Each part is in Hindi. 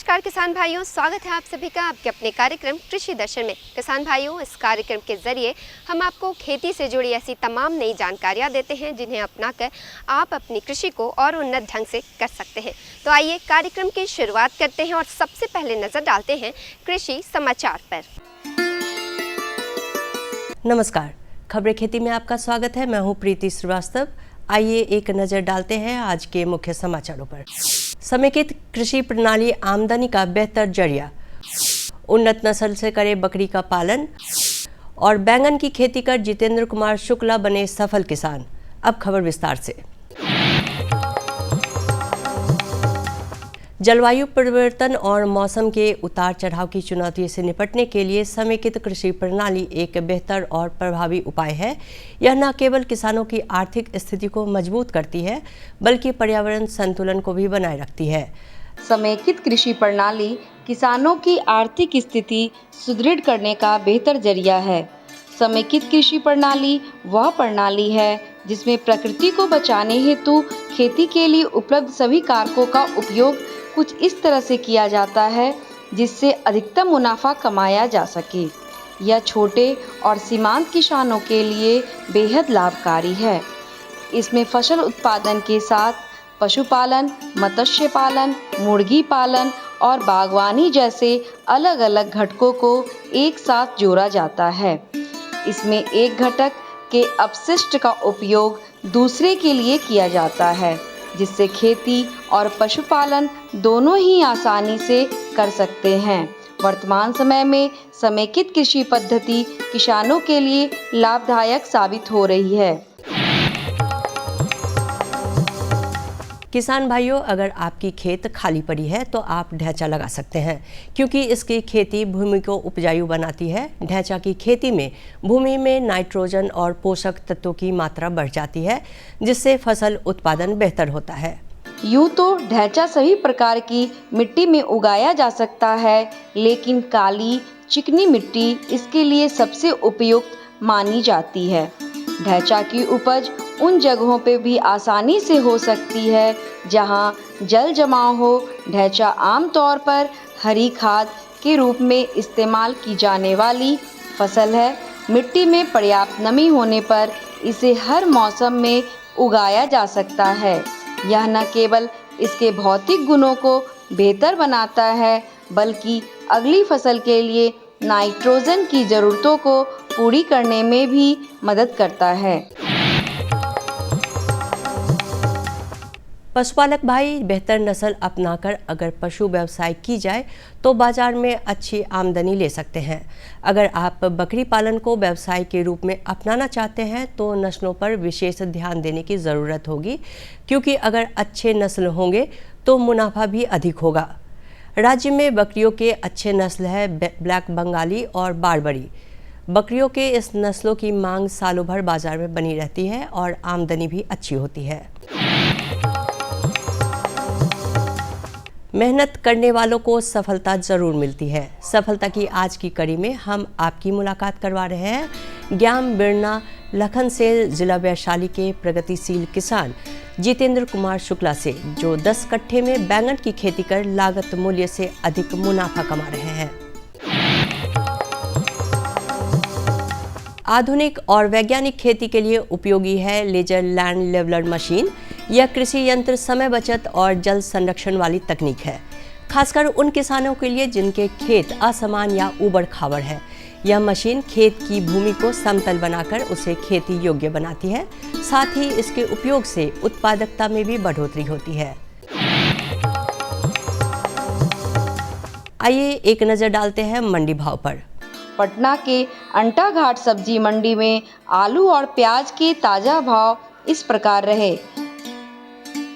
नमस्कार किसान भाइयों, स्वागत है आप सभी का आपके अपने कार्यक्रम कृषि दर्शन में। किसान भाइयों, इस कार्यक्रम के जरिए हम आपको खेती से जुड़ी ऐसी तमाम नई जानकारियां देते हैं जिन्हें अपनाकर आप अपनी कृषि को और उन्नत ढंग से कर सकते हैं। तो आइए कार्यक्रम की शुरुआत करते हैं और सबसे पहले नजर डालते हैं कृषि समाचार पर। नमस्कार, खबरें खेती में आपका स्वागत है। मैं हूं प्रीति श्रीवास्तव। आइए एक नज़र डालते हैं आज के मुख्य समाचारों पर। समेकित कृषि प्रणाली आमदनी का बेहतर जरिया, उन्नत नस्ल से करे बकरी का पालन और बैंगन की खेती कर जितेंद्र कुमार शुक्ला बने सफल किसान। अब खबर विस्तार से। जलवायु परिवर्तन और मौसम के उतार चढ़ाव की चुनौतियों से निपटने के लिए समेकित कृषि प्रणाली एक बेहतर और प्रभावी उपाय है। यह न केवल किसानों की आर्थिक स्थिति को मजबूत करती है बल्कि पर्यावरण संतुलन को भी बनाए रखती है। समेकित कृषि प्रणाली किसानों की आर्थिक स्थिति सुदृढ़ करने का बेहतर जरिया है। समेकित कृषि प्रणाली वह प्रणाली है जिसमें प्रकृति को बचाने हेतु खेती के लिए उपलब्ध सभी कारकों का उपयोग कुछ इस तरह से किया जाता है जिससे अधिकतम मुनाफा कमाया जा सके। यह छोटे और सीमांत किसानों के लिए बेहद लाभकारी है। इसमें फसल उत्पादन के साथ पशुपालन, मत्स्य पालन, मुर्गी पालन और बागवानी जैसे अलग अलग घटकों को एक साथ जोड़ा जाता है। इसमें एक घटक के अपशिष्ट का उपयोग दूसरे के लिए किया जाता है, जिससे खेती और पशुपालन दोनों ही आसानी से कर सकते हैं। वर्तमान समय में समेकित कृषि पद्धति किसानों के लिए लाभदायक साबित हो रही है। किसान भाइयों, अगर आपकी खेत खाली पड़ी है तो आप ढैंचा लगा सकते हैं, क्योंकि इसकी खेती भूमि को उपजाऊ बनाती है। ढैंचा की खेती में भूमि में नाइट्रोजन और पोषक तत्वों की मात्रा बढ़ जाती है, जिससे फसल उत्पादन बेहतर होता है। यूँ तो ढैंचा सभी प्रकार की मिट्टी में उगाया जा सकता है, लेकिन काली चिकनी मिट्टी इसके लिए सबसे उपयुक्त मानी जाती है। ढैंचा की उपज उन जगहों पे भी आसानी से हो सकती है जहां जल जमाव हो। ढैंचा आमतौर पर हरी खाद के रूप में इस्तेमाल की जाने वाली फसल है। मिट्टी में पर्याप्त नमी होने पर इसे हर मौसम में उगाया जा सकता है। यह न केवल इसके भौतिक गुणों को बेहतर बनाता है बल्कि अगली फसल के लिए नाइट्रोजन की ज़रूरतों को पूरी करने में भी मदद करता है। पशुपालक भाई, बेहतर नस्ल अपनाकर अगर पशु व्यवसाय की जाए तो बाजार में अच्छी आमदनी ले सकते हैं। अगर आप बकरी पालन को व्यवसाय के रूप में अपनाना चाहते हैं तो नस्लों पर विशेष ध्यान देने की ज़रूरत होगी, क्योंकि अगर अच्छे नस्ल होंगे तो मुनाफा भी अधिक होगा। राज्य में बकरियों के अच्छे नस्ल है ब्लैक बंगाली और बारबरी। बकरियों के इस नस्लों की मांग सालों भर बाजार में बनी रहती है और आमदनी भी अच्छी होती है। मेहनत करने वालों को सफलता ज़रूर मिलती है। सफलता की आज की कड़ी में हम आपकी मुलाकात करवा रहे हैं ज्ञान बिरना लखन से जिला वैशाली के प्रगतिशील किसान जितेंद्र कुमार शुक्ला से, जो 10 कट्ठे में बैंगन की खेती कर लागत मूल्य से अधिक मुनाफा कमा रहे हैं। आधुनिक और वैज्ञानिक खेती के लिए उपयोगी है लेजर लैंड लेवलर मशीन। यह कृषि यंत्र समय बचत और जल संरक्षण वाली तकनीक है, खासकर उन किसानों के लिए जिनके खेत असमान या ऊबड़ खाबड़ है। यह मशीन खेत की भूमि को समतल बनाकर उसे खेती योग्य बनाती है। साथ ही इसके उपयोग से उत्पादकता में भी बढ़ोतरी होती है। आइए एक नज़र डालते हैं मंडी भाव पर। पटना के अंटा घाट सब्जी मंडी में आलू और प्याज के ताज़ा भाव इस प्रकार रहे।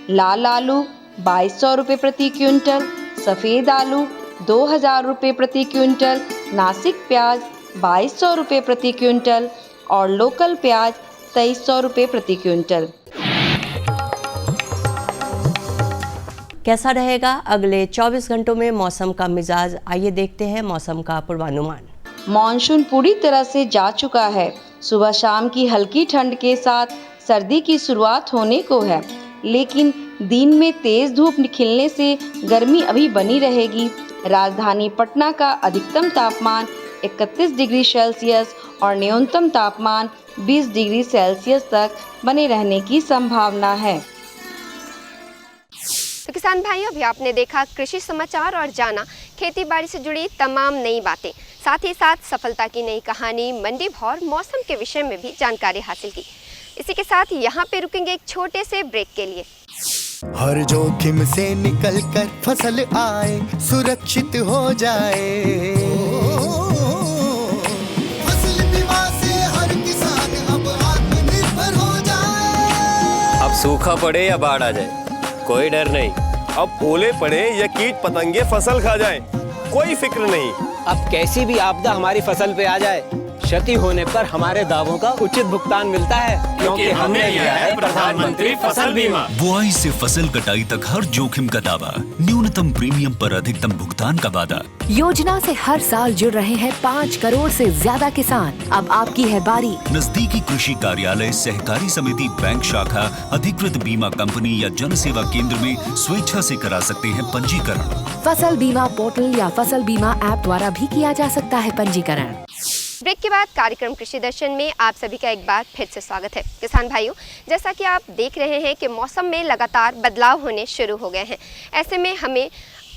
लाल आलू 2200 रुपये प्रति क्विंटल, सफ़ेद आलू 2000 रुपये प्रति क्विंटल, नासिक प्याज 2200 रुपये प्रति क्विंटल और लोकल प्याज 2300 रुपये प्रति क्विंटल। कैसा रहेगा अगले 24 घंटों में मौसम का मिजाज? आइए देखते हैं मौसम का पूर्वानुमान। मॉनसून पूरी तरह से जा चुका है। सुबह शाम की हल्की ठंड के साथ सर्दी की शुरुआत होने को है, लेकिन दिन में तेज धूप खिलने से गर्मी अभी बनी रहेगी। राजधानी पटना का अधिकतम तापमान 31 डिग्री सेल्सियस और न्यूनतम तापमान 20 डिग्री सेल्सियस तक बने रहने की संभावना है। तो किसान भाइयों, अभी आपने देखा कृषि समाचार और जाना खेती बाड़ी से जुड़ी तमाम नई बातें, साथ ही साथ सफलता की नई कहानी, मंडी भाव और मौसम के विषय में भी जानकारी हासिल की। इसी के साथ यहाँ पे रुकेंगे एक छोटे से ब्रेक के लिए। हर जोखिम से निकल कर फसल आए, सुरक्षित हो जाए। फसल बीमा से हर किसान अब आत्मनिर्भर हो जाए। अब सूखा पड़े या बाढ़ आ जाए, कोई डर नहीं। अब ओले पड़े या कीट पतंगे फसल खा जाए, कोई फिक्र नहीं। अब कैसी भी आपदा हमारी फसल पे आ जाए, क्षति होने पर हमारे दावों का उचित भुगतान मिलता है, क्योंकि हमने लिया है प्रधानमंत्री फसल बीमा। बुआई से फसल कटाई तक हर जोखिम का दावा, न्यूनतम प्रीमियम पर अधिकतम भुगतान का वादा। योजना से हर साल जुड़ रहे हैं 5 करोड़ से ज्यादा किसान। अब आपकी है बारी। नजदीकी कृषि कार्यालय, सहकारी समिति, बैंक शाखा, अधिकृत बीमा कंपनी या जन सेवा केंद्र में स्वेच्छा से करा सकते हैं पंजीकरण। फसल बीमा पोर्टल या फसल बीमा ऐप द्वारा भी किया जा सकता है पंजीकरण। ब्रेक के बाद कार्यक्रम कृषि दर्शन में आप सभी का एक बार फिर से स्वागत है। किसान भाइयों, जैसा कि आप देख रहे हैं कि मौसम में लगातार बदलाव होने शुरू हो गए हैं। ऐसे में हमें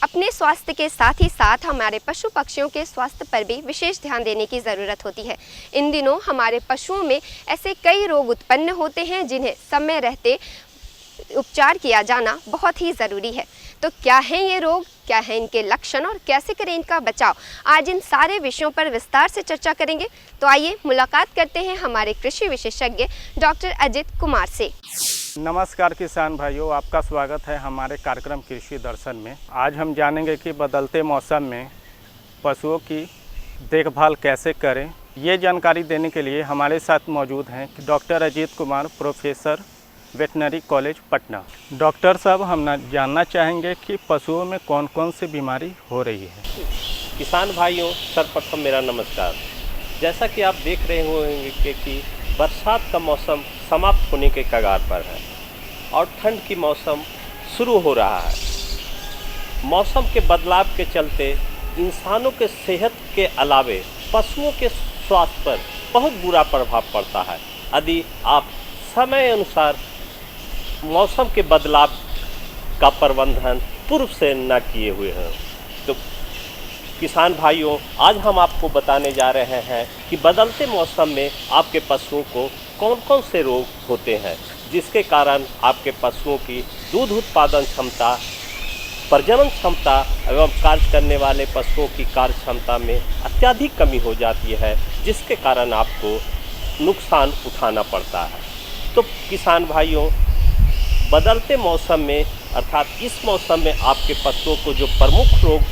अपने स्वास्थ्य के साथ ही साथ हमारे पशु पक्षियों के स्वास्थ्य पर भी विशेष ध्यान देने की ज़रूरत होती है। इन दिनों हमारे पशुओं में ऐसे कई रोग उत्पन्न होते हैं जिन्हें समय रहते उपचार किया जाना बहुत ही ज़रूरी है। तो क्या हैं ये रोग, क्या हैं इनके लक्षण और कैसे करें इनका बचाव, आज इन सारे विषयों पर विस्तार से चर्चा करेंगे। तो आइए मुलाकात करते हैं हमारे कृषि विशेषज्ञ डॉक्टर अजित कुमार से। नमस्कार किसान भाइयों, आपका स्वागत है हमारे कार्यक्रम कृषि दर्शन में। आज हम जानेंगे कि बदलते मौसम में पशुओं की देखभाल कैसे करें। ये जानकारी देने के लिए हमारे साथ मौजूद हैं doctor Ajit Kumar, professor, veterinary college Patna. Doctor साहब, हम जानना चाहेंगे कि पशुओं में कौन कौन सी बीमारी हो रही है। किसान भाइयों, सर्वप्रथम मेरा नमस्कार। जैसा कि आप देख रहे होंगे कि बरसात का मौसम समाप्त होने के कगार पर है और ठंड की मौसम शुरू हो रहा है। मौसम के बदलाव के चलते इंसानों के सेहत के अलावे पशुओं के स्वास्थ्य पर बहुत बुरा प्रभाव पड़ता है। यदि आप समय अनुसार मौसम के बदलाव का प्रबंधन पूर्व से न किए हुए हैं तो किसान भाइयों, आज हम आपको बताने जा रहे हैं कि बदलते मौसम में आपके पशुओं को कौन कौन से रोग होते हैं, जिसके कारण आपके पशुओं की दूध उत्पादन क्षमता, प्रजनन क्षमता एवं कार्य करने वाले पशुओं की कार्य क्षमता में अत्यधिक कमी हो जाती है, जिसके कारण आपको नुकसान उठाना पड़ता है। तो किसान भाइयों, बदलते मौसम में अर्थात इस मौसम में आपके पशुओं को जो प्रमुख रोग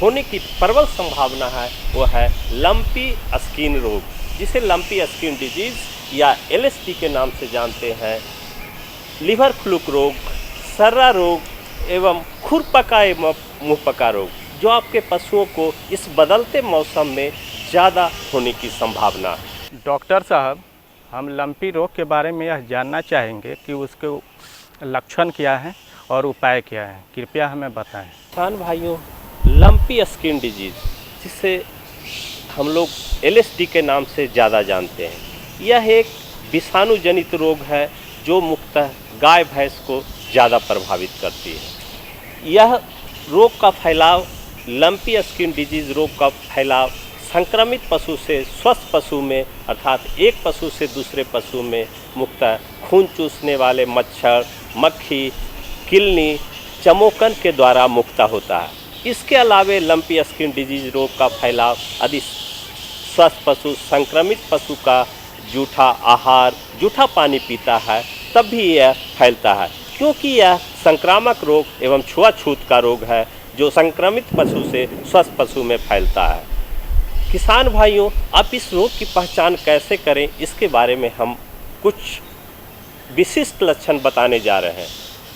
होने की प्रबल संभावना है वो है लंपी स्किन रोग, जिसे लंपी स्किन डिजीज़ या LSD के नाम से जानते हैं। लिवर फ्लूक रोग, सर्रा रोग एवं खुरपका एवं मुंहपका रोग, जो आपके पशुओं को इस बदलते मौसम में ज़्यादा होने की संभावना है। डॉक्टर साहब, हम लंपी रोग के बारे में यह जानना चाहेंगे कि उसके लक्षण क्या हैं और उपाय क्या हैं, कृपया हमें बताएं। किसान भाइयों, लंपी स्किन डिजीज़, जिसे हम लोग LSD के नाम से ज़्यादा जानते हैं, यह एक विषाणु जनित रोग है जो मुख्यतः गाय भैंस को ज़्यादा प्रभावित करती है। यह रोग का फैलाव, लंपी स्किन डिजीज़ रोग का फैलाव संक्रमित पशु से स्वस्थ पशु में अर्थात एक पशु से दूसरे पशु में मुख्यतः खून चूसने वाले मच्छर, मक्खी, किलनी, चमोकन के द्वारा मुक्त होता है। इसके अलावे लंपी स्किन डिजीज रोग का फैलाव यदि स्वस्थ पशु संक्रमित पशु का जूठा आहार, जूठा पानी पीता है तब भी यह फैलता है, क्योंकि यह संक्रामक रोग एवं छुआछूत का रोग है जो संक्रमित पशु से स्वस्थ पशु में फैलता है। किसान भाइयों, आप इस रोग की पहचान कैसे करें, इसके बारे में हम कुछ विशिष्ट लक्षण बताने जा रहे हैं।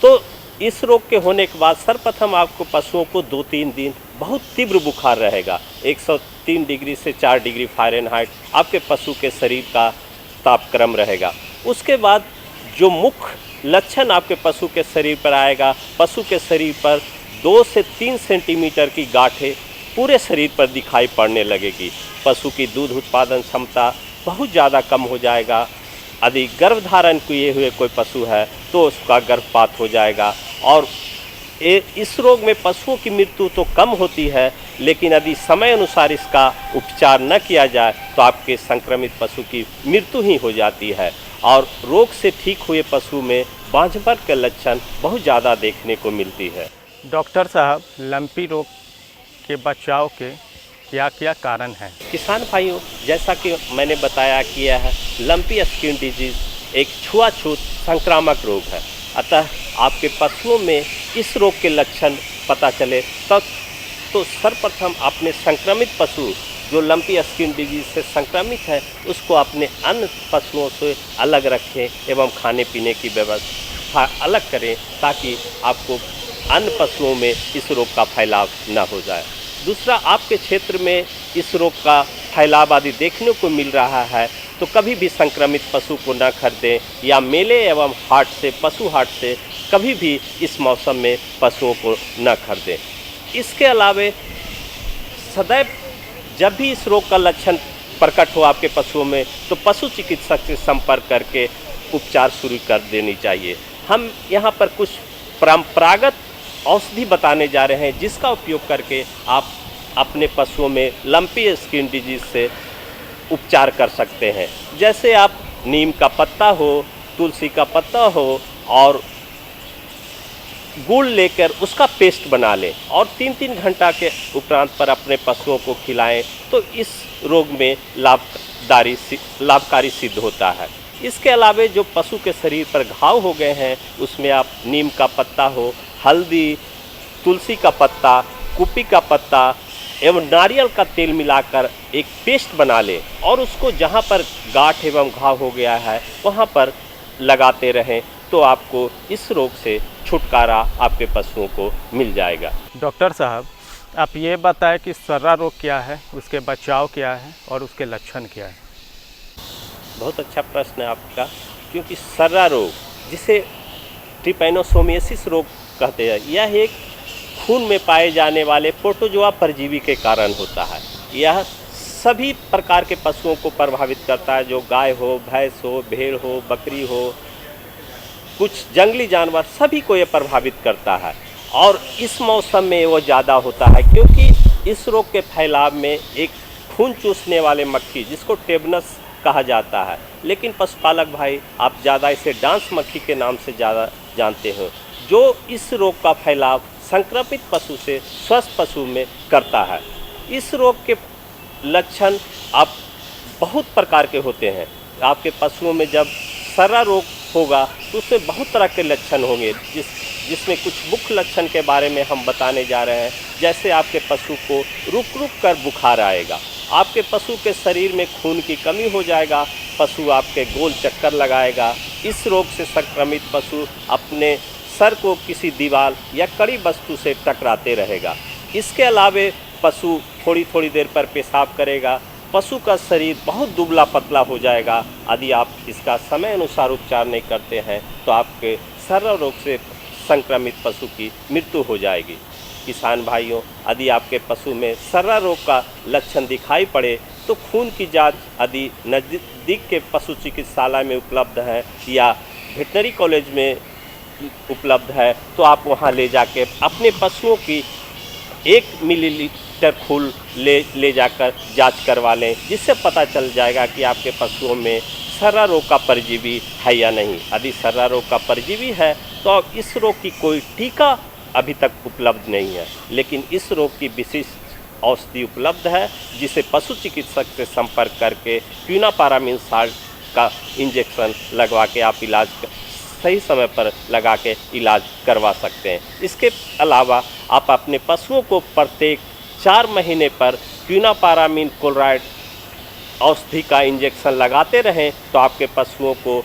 तो इस रोग के होने के बाद सर्वप्रथम आपको पशुओं को 2-3 दिन बहुत तीव्र बुखार रहेगा। 103 डिग्री से 4 डिग्री फ़ारेनहाइट आपके पशु के शरीर का तापक्रम रहेगा। उसके बाद जो मुख्य लक्षण आपके पशु के शरीर पर आएगा। पशु के शरीर पर 2 से 3 सेंटीमीटर की गांठें पूरे शरीर पर दिखाई पड़ने लगेगी। पशु की दूध उत्पादन क्षमता बहुत ज़्यादा कम हो जाएगा। यदि गर्भधारण किए हुए कोई पशु है तो उसका गर्भपात हो जाएगा। और इस रोग में पशुओं की मृत्यु तो कम होती है, लेकिन यदि समय अनुसार इसका उपचार न किया जाए तो आपके संक्रमित पशु की मृत्यु ही हो जाती है। और रोग से ठीक हुए पशु में बांझपन के लक्षण बहुत ज़्यादा देखने को मिलती है। डॉक्टर साहब, लंपी रोग के बचाव के क्या क्या कारण हैं? किसान भाइयों, जैसा कि मैंने बताया कि यह लंपी स्किन डिजीज़ एक छुआछूत संक्रामक रोग है। अतः आपके पशुओं में इस रोग के लक्षण पता चले तब तो सर्वप्रथम अपने संक्रमित पशु जो लंपी स्किन डिजीज से संक्रमित है उसको अपने अन्य पशुओं से अलग रखें एवं खाने पीने की व्यवस्था अलग करें, ताकि आपको अन्य पशुओं में इस रोग का फैलाव न हो जाए। दूसरा, आपके क्षेत्र में इस रोग का फैलाव आदि देखने को मिल रहा है तो कभी भी संक्रमित पशु को न खरीदें, या मेले एवं हाट से, पशु हाट से कभी भी इस मौसम में पशुओं को न खरीदें। इसके अलावे सदैव जब भी इस रोग का लक्षण प्रकट हो आपके पशुओं में तो पशु चिकित्सक से संपर्क करके उपचार शुरू कर देनी चाहिए। हम यहाँ पर कुछ परंपरागत औषधि बताने जा रहे हैं जिसका उपयोग करके आप अपने पशुओं में लंपी स्किन डिजीज से उपचार कर सकते हैं। जैसे आप नीम का पत्ता हो, तुलसी का पत्ता हो और गुड़ लेकर उसका पेस्ट बना लें और 3-3 घंटा के उपरांत पर अपने पशुओं को खिलाएं तो इस रोग में लाभकारी सिद्ध होता है। इसके अलावे जो पशु के शरीर पर घाव हो गए हैं उसमें आप नीम का पत्ता हो, हल्दी, तुलसी का पत्ता, कुपी का पत्ता एवं नारियल का तेल मिलाकर एक पेस्ट बना लें और उसको जहाँ पर गांठ एवं घाव हो गया है वहाँ पर लगाते रहें तो आपको इस रोग से छुटकारा आपके पशुओं को मिल जाएगा। डॉक्टर साहब, आप ये बताएं कि सर्रा रोग क्या है, उसके बचाव क्या है और उसके लक्षण क्या है? बहुत अच्छा प्रश्न है आपका, क्योंकि सर्रा रोग जिसे ट्रिपैनोसोमियासिस रोग कहते हैं, यह एक खून में पाए जाने वाले प्रोटोजोआ परजीवी के कारण होता है। यह सभी प्रकार के पशुओं को प्रभावित करता है, जो गाय हो, भैंस हो, भेड़ हो, बकरी हो, कुछ जंगली जानवर, सभी को ये प्रभावित करता है। और इस मौसम में वो ज़्यादा होता है क्योंकि इस रोग के फैलाव में एक खून चूसने वाले मक्खी जिसको टेबनस कहा जाता है, लेकिन पशुपालक भाई आप ज़्यादा इसे डांस मक्खी के नाम से ज़्यादा जानते हो, जो इस रोग का फैलाव संक्रमित पशु से स्वस्थ पशु में करता है। इस रोग के लक्षण आप बहुत प्रकार के होते हैं। आपके पशुओं में जब सर्रा रोग होगा तो उसमें बहुत तरह के लक्षण होंगे, जिसमें कुछ मुख्य लक्षण के बारे में हम बताने जा रहे हैं। जैसे आपके पशु को रुक रुक कर बुखार आएगा, आपके पशु के शरीर में खून की कमी हो जाएगा, पशु आपके गोल चक्कर लगाएगा। इस रोग से संक्रमित पशु अपने सर को किसी दीवार या कड़ी वस्तु से टकराते रहेगा। इसके अलावे पशु थोड़ी थोड़ी देर पर पेशाब करेगा, पशु का शरीर बहुत दुबला पतला हो जाएगा। यदि आप इसका समय अनुसार उपचार नहीं करते हैं तो आपके सर्रा रोग से संक्रमित पशु की मृत्यु हो जाएगी। किसान भाइयों, यदि आपके पशु में सर्रा रोग का लक्षण दिखाई पड़े तो खून की जांच यदि नज़दीक के पशु चिकित्सालय में उपलब्ध है या वेटनरी कॉलेज में उपलब्ध है तो आप वहां ले जाके अपने पशुओं की 1 मिलीलीटर खून ले जाकर जांच करवा लें, जिससे पता चल जाएगा कि आपके पशुओं में सर्रा रोग का परजीवी है या नहीं। यदि सर्रा रोग का परजीवी है तो इस रोग की कोई टीका अभी तक उपलब्ध नहीं है, लेकिन इस रोग की विशिष्ट औषधि उपलब्ध है, जिसे पशु चिकित्सक से संपर्क करके क्विनापारामिन साल्ट का इंजेक्शन लगवा के आप इलाज सही समय पर लगा के इलाज करवा सकते हैं। इसके अलावा आप अपने पशुओं को प्रत्येक 4 महीने पर क्विनापारामिन क्लोराइड औषधि का इंजेक्शन लगाते रहें तो आपके पशुओं को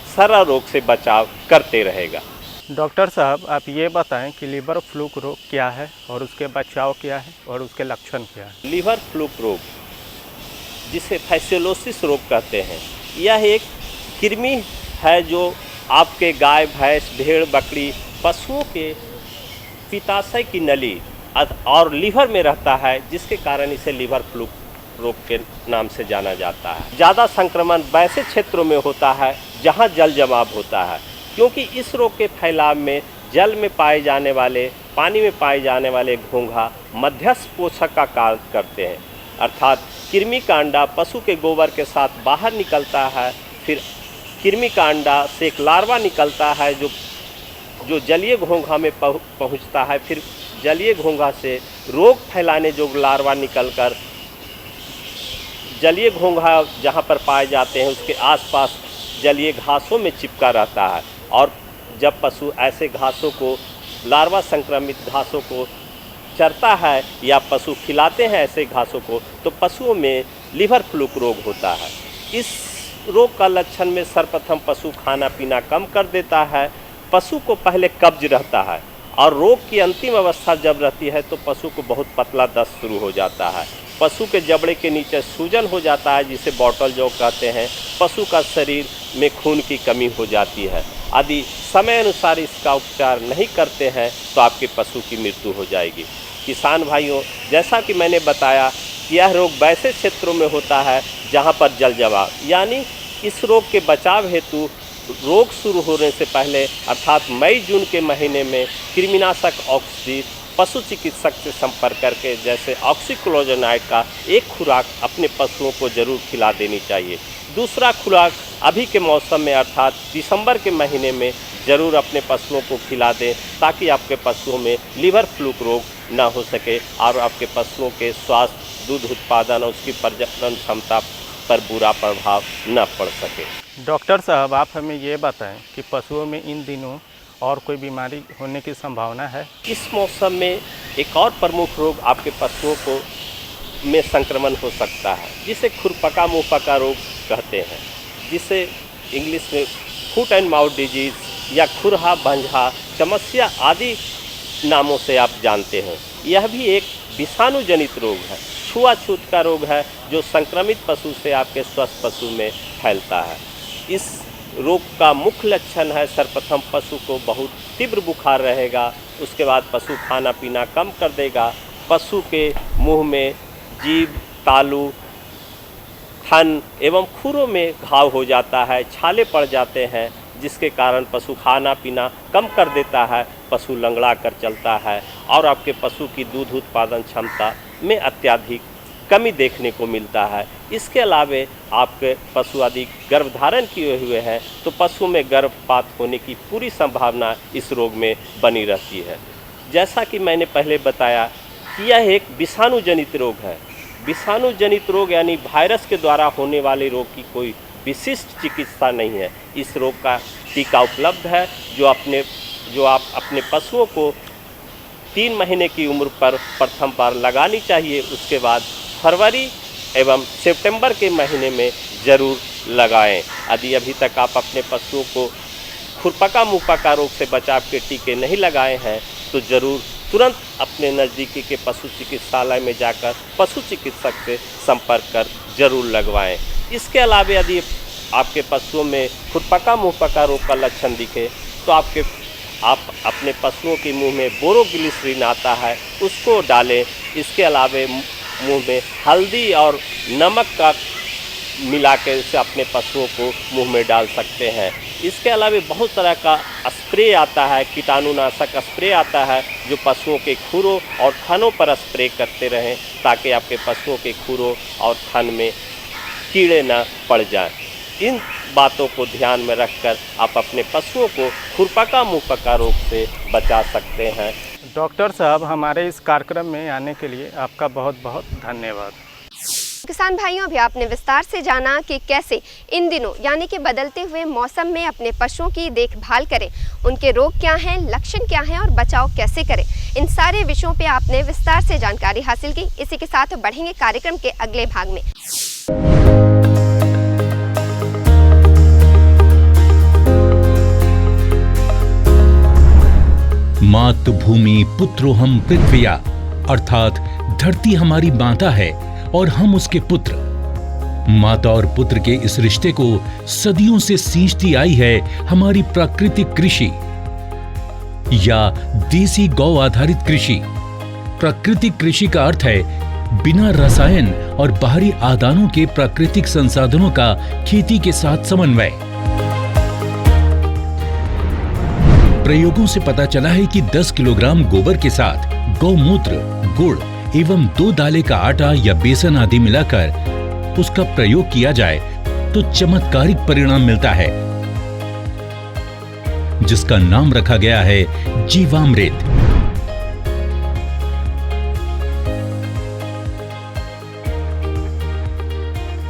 सर्रा रोग से बचाव करते रहेगा। डॉक्टर साहब, आप ये बताएं कि लिवर फ्लूक रोग क्या है और उसके बचाव क्या है और उसके लक्षण क्या है? लिवर फ्लूक रोग, जिसे फैसिलोसिस रोग कहते हैं, यह एक कृमि है जो आपके गाय भैंस भेड़ बकरी पशुओं के पित्ताशय की नली और लीवर में रहता है, जिसके कारण इसे लीवर फ्लू रोग के नाम से जाना जाता है। ज़्यादा संक्रमण वैसे क्षेत्रों में होता है जहां जल जमाव होता है, क्योंकि इस रोग के फैलाव में जल में पाए जाने वाले, पानी में पाए जाने वाले घोंघा मध्यस्थ पोषक का कार्य करते हैं, अर्थात कृमि का अंडा पशु के गोबर के साथ बाहर निकलता है, फिर कृमि का अंडा से एक लार्वा निकलता है जो जलीय घोंघा में पहुंचता है, फिर जलीय घोंघा से रोग फैलाने जो लार्वा निकलकर जलीय घोंघा जहां पर पाए जाते हैं उसके आसपास जलीय घासों में चिपका रहता है, और जब पशु ऐसे घासों को, लार्वा संक्रमित घासों को चरता है या पशु खिलाते हैं ऐसे घासों को, तो पशुओं में लीवर फ्लू रोग होता है। इस रोग का लक्षण में सर्वप्रथम पशु खाना पीना कम कर देता है, पशु को पहले कब्ज रहता है, और रोग की अंतिम अवस्था जब रहती है तो पशु को बहुत पतला दस्त शुरू हो जाता है। पशु के जबड़े के नीचे सूजन हो जाता है, जिसे बॉटल जॉ कहते हैं। पशु का शरीर में खून की कमी हो जाती है। यदि समय अनुसार इसका उपचार नहीं करते हैं तो आपके पशु की मृत्यु हो जाएगी। किसान भाइयों, जैसा कि मैंने बताया कि यह रोग वैसे क्षेत्रों में होता है जहां पर जल जमाव, यानी इस रोग के बचाव हेतु रोग शुरू होने से पहले अर्थात मई जून के महीने में कृमिनाशक औषधि पशु चिकित्सक से संपर्क करके, जैसे ऑक्सीक्लोरोक्विन का एक खुराक अपने पशुओं को जरूर खिला देनी चाहिए। दूसरा खुराक अभी के मौसम में अर्थात दिसंबर के महीने में जरूर अपने पशुओं को खिला दें, ताकि आपके पशुओं में लीवर फ्लू रोग ना हो सके और आपके पशुओं के स्वास्थ्य, दूध उत्पादन और उसकी प्रजनन क्षमता पर बुरा प्रभाव न पड़ सके। डॉक्टर साहब, आप हमें ये बताएं कि पशुओं में इन दिनों और कोई बीमारी होने की संभावना है? इस मौसम में एक और प्रमुख रोग आपके पशुओं को में संक्रमण हो सकता है, जिसे खुरपका मुंहपका रोग कहते हैं, जिसे इंग्लिश में फुट एंड माउथ डिजीज़ या खुरहा, भंजा, चमस्या आदि नामों से आप जानते हैं। यह भी एक विषाणु जनित रोग है, छुआछूत का रोग है, जो संक्रमित पशु से आपके स्वस्थ पशु में फैलता है। इस रोग का मुख्य लक्षण है सर्वप्रथम पशु को बहुत तीव्र बुखार रहेगा, उसके बाद पशु खाना पीना कम कर देगा, पशु के मुंह में जीभ, तालू, थन एवं खुरों में घाव हो जाता है, छाले पड़ जाते हैं, जिसके कारण पशु खाना पीना कम कर देता है, पशु लंगड़ा कर चलता है और आपके पशु की दूध उत्पादन क्षमता में अत्यधिक कमी देखने को मिलता है। इसके अलावे आपके पशु यदि गर्भधारण किए हुए हैं तो पशु में गर्भपात होने की पूरी संभावना इस रोग में बनी रहती है। जैसा कि मैंने पहले बताया कि यह एक विषाणु जनित रोग है। विषाणु जनित रोग यानी वायरस के द्वारा होने वाले रोग की कोई विशिष्ट चिकित्सा नहीं है। इस रोग का टीका उपलब्ध है, जो आप अपने पशुओं को 3 महीने की उम्र पर प्रथम बार लगानी चाहिए। उसके बाद फरवरी एवं सितंबर के महीने में ज़रूर लगाएं। यदि अभी तक आप अपने पशुओं को खुरपका मुंहपका रोग से बचाव के टीके नहीं लगाए हैं तो ज़रूर तुरंत अपने नज़दीकी के पशु चिकित्सालय में जाकर पशु चिकित्सक से संपर्क कर जरूर लगवाएं। इसके अलावा यदि आपके पशुओं में खुरपका मुंहपका रोग का लक्षण दिखे तो आप अपने पशुओं के मुंह में बोरोग्लिसरीन आता है, उसको डालें। इसके अलावा मुंह में हल्दी और नमक का मिला के उसे अपने पशुओं को मुंह में डाल सकते हैं। इसके अलावा बहुत तरह का स्प्रे आता है, कीटाणुनाशक स्प्रे आता है, जो पशुओं के खुरों और थनों पर स्प्रे करते रहें, ताकि आपके पशुओं के खुरों और थन में कीड़े न पड़ जाएं। इन बातों को ध्यान में रखकर आप अपने पशुओं को खुरपका मुंहपका रोग से बचा सकते हैं। डॉक्टर साहब, हमारे इस कार्यक्रम में आने के लिए आपका बहुत बहुत धन्यवाद। किसान भाइयों, अभी आपने विस्तार से जाना कि कैसे इन दिनों यानी कि बदलते हुए मौसम में अपने पशुओं की देखभाल करें, उनके रोग क्या हैं, लक्षण क्या हैं और बचाव कैसे करें। इन सारे विषयों पे आपने विस्तार से जानकारी हासिल की। इसी के साथ बढ़ेंगे कार्यक्रम के अगले भाग में। मातृभूमि पुत्रोहम पृथ्व्या, अर्थात धरती हमारी माता है और हम उसके पुत्र। माता और पुत्र के इस रिश्ते को सदियों से सींचती आई है हमारी प्राकृतिक कृषि या देसी गौ आधारित कृषि। प्राकृतिक कृषि का अर्थ है बिना रसायन और बाहरी आदानों के प्राकृतिक संसाधनों का खेती के साथ समन्वय। प्रयोगों से पता चला है कि 10 किलोग्राम गोबर के साथ गौमूत्र, गुड़ एवं 2 दाले का आटा या बेसन आदि मिलाकर उसका प्रयोग किया जाए तो चमत्कारिक परिणाम मिलता है, जिसका नाम रखा गया है जीवामृत।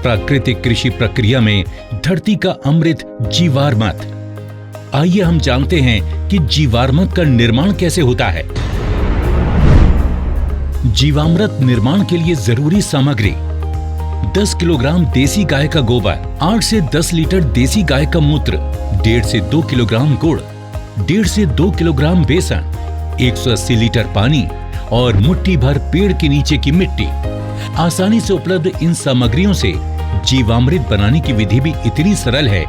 प्राकृतिक कृषि प्रक्रिया में धरती का अमृत जीवामृत। आइए हम जानते हैं कि जीवामृत का निर्माण कैसे होता है। जीवामृत निर्माण के लिए जरूरी सामग्री: 10 किलोग्राम देसी गाय का गोबर, 8 से 10 लीटर देसी गाय का मूत्र, 1.5 से 2 किलोग्राम गुड़, 1.5 से 2 किलोग्राम बेसन, 180 लीटर पानी और मुट्ठी भर पेड़ के नीचे की मिट्टी। आसानी से उपलब्ध इन सामग्रियों से जीवामृत बनाने की विधि भी इतनी सरल है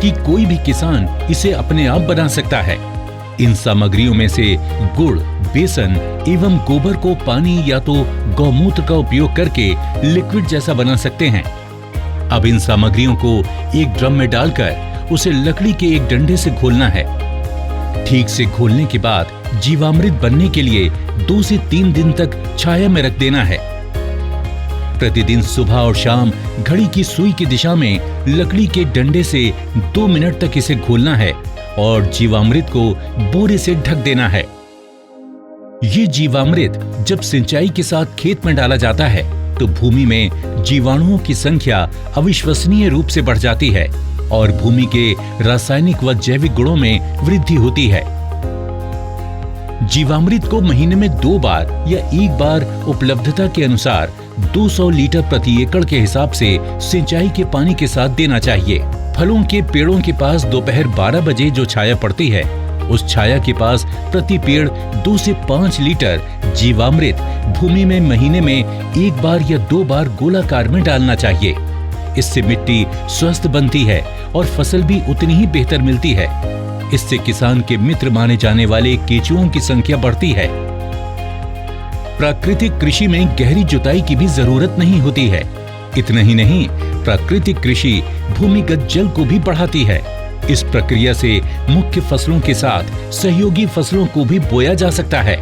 कि कोई भी किसान इसे अपने आप बना सकता है। इन सामग्रियों में से गुड़, बेसन एवं गोबर को पानी या तो गौमूत्र का उपयोग करके लिक्विड जैसा बना सकते हैं। अब इन सामग्रियों को एक ड्रम में डालकर उसे लकड़ी के एक डंडे से घोलना है। ठीक से घोलने के बाद जीवामृत बनने के लिए 2 से 3 दिन तक छाया में रख देना है। प्रतिदिन सुबह और शाम घड़ी की सुई की दिशा में लकड़ी के डंडे से 2 मिनट तक इसे घोलना है और जीवामृत को बोरे से ढक देना है। ये जीवामृत जब सिंचाई के साथ खेत में डाला जाता है तो भूमि में जीवाणुओं की संख्या अविश्वसनीय रूप से बढ़ जाती है और भूमि के रासायनिक व जैविक गुणों में वृद्धि होती है। जीवामृत को महीने में 2 बार या 1 बार उपलब्धता के अनुसार 200 लीटर प्रति एकड़ के हिसाब से सिंचाई के पानी के साथ देना चाहिए। फलों के पेड़ों के पास दोपहर 12 बजे जो छाया पड़ती है, उस छाया के पास प्रति पेड़ 2 से 5 लीटर जीवामृत भूमि में महीने में 1 बार या 2 बार गोलाकार में डालना चाहिए। इससे मिट्टी स्वस्थ बनती है और फसल भी उतनी ही बेहतर मिलती है। इससे किसान के मित्र माने जाने वाले केंचुओं की संख्या बढ़ती है। प्राकृतिक कृषि में गहरी जुताई की भी जरूरत नहीं होती है। इतना ही नहीं, प्राकृतिक कृषि भूमिगत जल को भी बढ़ाती है। इस प्रक्रिया से मुख्य फसलों के साथ सहयोगी फसलों को भी बोया जा सकता है।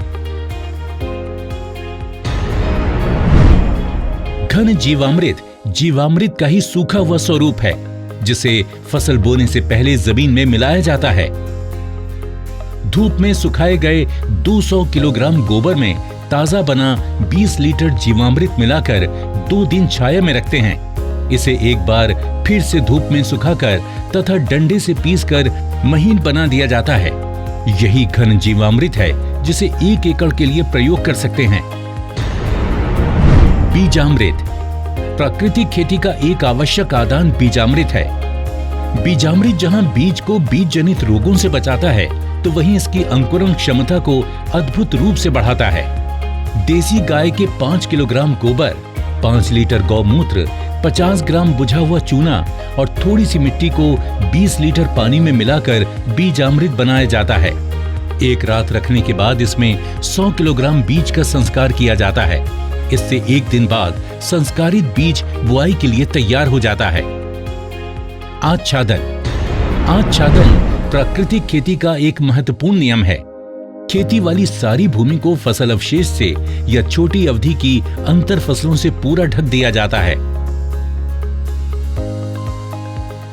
घन जीवामृत जीवामृत का ही सूखा हुआ स्वरूप है, जिसे फसल बोने से पहले जमीन में मिलाया जाता है। धूप में सुखाए गए 200 किलोग्राम गोबर में ताजा बना 20 लीटर जीवामृत मिलाकर 2 दिन छाया में रखते हैं। इसे एक बार फिर से धूप में सुखाकर तथा डंडे से पीसकर महीन बना दिया जाता है। यही घन जीवामृत है जिसे 1 एकड़ के लिए प्रयोग कर सकते हैं। बीजामृत प्राकृतिक खेती का एक आवश्यक आदान बीजामृत है। बीजामृत जहां बीज को बीज जनित रोगों से बचाता है, तो वहीं इसकी अंकुरण क्षमता को अद्भुत रूप से बढ़ाता है। देसी गाय के 5 किलोग्राम गोबर, 5 लीटर गौमूत्र, 50 ग्राम बुझा हुआ चूना और थोड़ी सी मिट्टी को 20 लीटर पानी में मिलाकर बीजामृत बनाया जाता है। एक रात रखने के बाद इसमें 100 किलोग्राम बीज का संस्कार किया जाता है। इससे 1 दिन बाद संस्कारित बीज बुआई के लिए तैयार हो जाता है। आच्छादन प्राकृतिक खेती का एक महत्वपूर्ण नियम है। खेती वाली सारी भूमि को फसल अवशेष से या छोटी अवधि की अंतर फसलों से पूरा ढक दिया जाता है।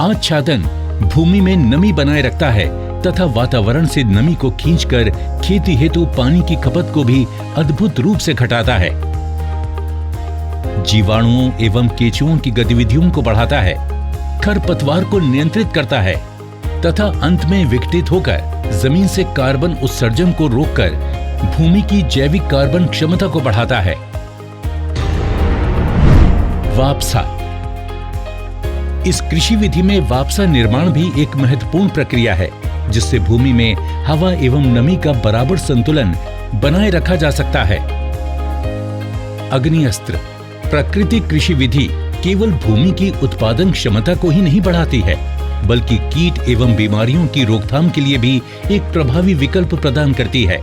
आच्छादन भूमि में नमी बनाए रखता है तथा वातावरण से नमी को खींचकर खेती हेतु पानी की खपत को भी अद्भुत रूप से घटाता है। जीवाणुओं एवं केंचुओं की गतिविधियों को बढ़ाता है, खरपतवार को नियंत्रित करता है तथा अंत में विघटित होकर जमीन से कार्बन उत्सर्जन को रोककर भूमि की जैविक कार्बन क्षमता को बढ़ाता है। वापसा इस कृषि विधि में वापसा निर्माण भी एक महत्वपूर्ण प्रक्रिया है, जिससे भूमि में हवा एवं नमी का बराबर संतुलन बनाए रखा जा सकता है। अग्नि अस्त्र प्राकृतिक कृषि विधि केवल भूमि की उत्पादन क्षमता को ही नहीं बढ़ाती है, बल्कि कीट एवं बीमारियों की रोकथाम के लिए भी एक प्रभावी विकल्प प्रदान करती है।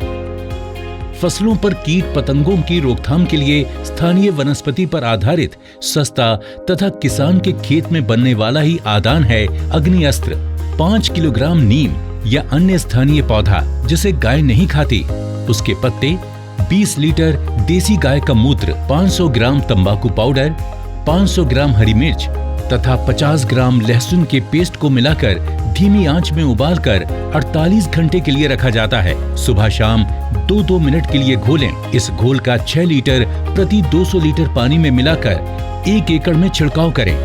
फसलों पर कीट पतंगों की रोकथाम के लिए स्थानीय वनस्पति पर आधारित सस्ता तथा किसान के खेत में बनने वाला ही आदान है अग्नि अस्त्र। 5 किलोग्राम नीम या अन्य स्थानीय पौधा जिसे गाय नहीं खाती, उसके पत्ते, 20 लीटर देसी गाय का मूत्र, 500 ग्राम तंबाकू पाउडर, 500 ग्राम हरी मिर्च तथा 50 ग्राम लहसुन के पेस्ट को मिलाकर धीमी आंच में उबालकर 48 घंटे के लिए रखा जाता है। सुबह शाम 2-2 मिनट के लिए घोलें। इस घोल का 6 लीटर प्रति 200 लीटर पानी में मिलाकर 1 एकड़ में छिड़काव करें।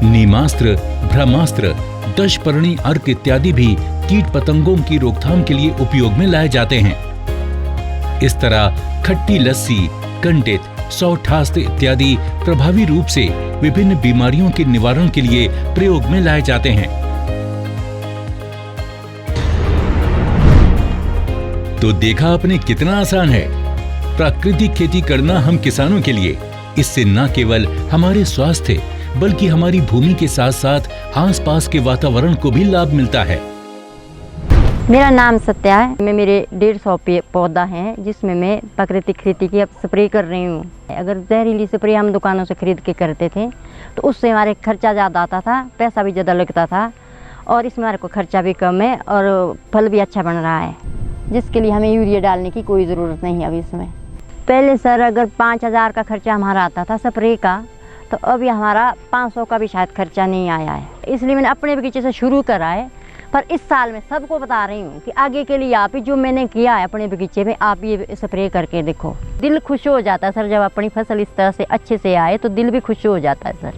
नीमास्त्र, ब्रह्मास्त्र, दशपर्णी अर्क इत्यादि भी कीट पतंगों की रोकथाम के लिए उपयोग में लाए जाते हैं। इस तरह खट्टी लस्सी, कंडित, सौठास्त इत्यादि प्रभावी रूप से विभिन्न बीमारियों के निवारण के लिए प्रयोग में लाए जाते हैं। तो देखा आपने कितना आसान है प्राकृतिक खेती करना हम किसानों के लिए। इससे न केवल हमारे स्वास्थ्य बल्कि हमारी भूमि के साथ साथ आसपास के वातावरण को भी लाभ मिलता है। मेरा नाम सत्या है। मैं मेरे 150 पौधा हैं जिसमें मैं प्राकृतिक खेती की अब स्प्रे कर रही हूँ। अगर जहरीली स्प्रे हम दुकानों से खरीद के करते थे तो उससे हमारे खर्चा ज़्यादा आता था, पैसा भी ज़्यादा लगता था, और इसमें हमारे को खर्चा भी कम है और फल भी अच्छा बन रहा है, जिसके लिए हमें यूरिया डालने की कोई ज़रूरत नहीं है अभी इसमें। पहले सर अगर 5000 का खर्चा हमारा आता था स्प्रे का, तो अभी हमारा 500 का भी शायद खर्चा नहीं आया है। इसलिए मैंने अपने बगीचे से शुरू करा है, पर इस साल मैं सबको बता रही हूँ कि आगे के लिए आप ही जो मैंने किया है अपने बगीचे में, आप ये स्प्रे करके देखो। दिल खुश हो जाता है सर, जब अपनी फसल इस तरह से अच्छे से आए तो दिल भी खुश हो जाता है सर।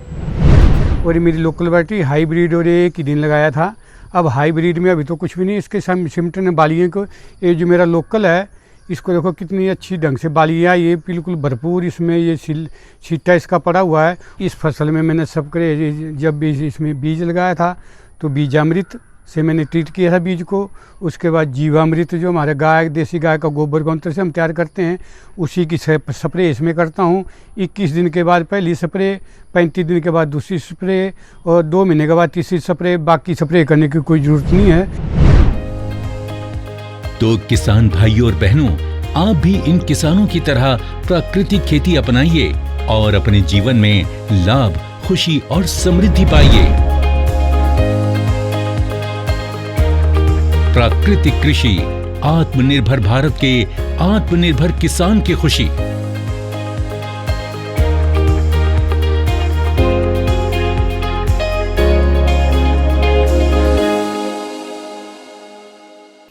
और मेरी लोकल वैरायटी हाइब्रिड और एक ही दिन लगाया था। अब हाइब्रिड में अभी तो कुछ भी नहीं, इसके सिमटन बालियों को, ये जो मेरा लोकल है इसको देखो कितनी अच्छी ढंग से बालियाँ, ये बिल्कुल भरपूर इसमें ये छिट्टा इसका पड़ा हुआ है। इस फसल में मैंने सब करे, जब भी इसमें बीज लगाया था तो बीजामृत से मैंने ट्रीट किया था बीज को। उसके बाद जीवामृत जो हमारे गाय, देसी गाय का गोबर गौमूत्र से हम तैयार करते हैं, उसी की स्प्रे इसमें करता हूँ। 21 दिन के बाद पहली स्प्रे, 35 दिन के बाद दूसरी स्प्रे और 2 महीने के बाद तीसरी स्प्रे। बाकी स्प्रे करने की कोई ज़रूरत नहीं है। तो किसान भाइयों और बहनों, आप भी इन किसानों की तरह प्राकृतिक खेती अपनाइए और अपने जीवन में लाभ, खुशी और समृद्धि पाइए। प्राकृतिक कृषि, आत्मनिर्भर भारत के आत्मनिर्भर किसान की खुशी।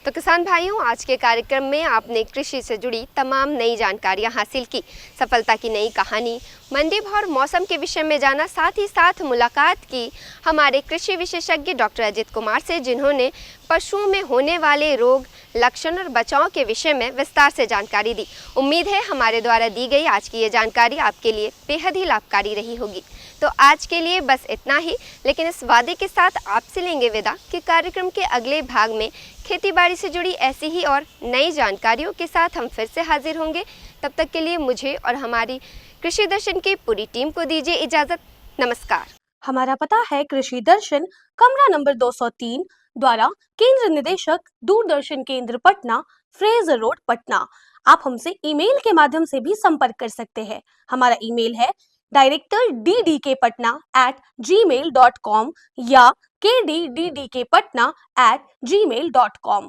तो किसान भाइयों, आज के कार्यक्रम में आपने कृषि से जुड़ी तमाम नई जानकारियां हासिल की, सफलता की नई कहानी, मंडी भाव और मौसम के विषय में जाना, साथ ही साथ मुलाकात की हमारे कृषि विशेषज्ञ डॉक्टर अजित कुमार से, जिन्होंने पशुओं में होने वाले रोग, लक्षण और बचाव के विषय में विस्तार से जानकारी दी। उम्मीद है हमारे द्वारा दी गई आज की ये जानकारी आपके लिए बेहद ही लाभकारी रही होगी। तो आज के लिए बस इतना ही, लेकिन इस वादे के साथ आपसे लेंगे विदा कि कार्यक्रम के अगले भाग में खेतीबाड़ी से जुड़ी ऐसी ही और नई जानकारियों के साथ हम फिर से हाजिर होंगे। तब तक के लिए मुझे और हमारी कृषि दर्शन की पूरी टीम को दीजिए इजाज़त। नमस्कार। हमारा पता है कृषि दर्शन, कमरा नंबर 203, द्वारा केंद्र निदेशक, दूरदर्शन केंद्र पटना, फ्रेजर रोड, पटना। आप हमसे ईमेल के माध्यम से भी संपर्क कर सकते हैं। हमारा ईमेल है directorddkpatna@gmail.com या kddkpatna@gmail.com।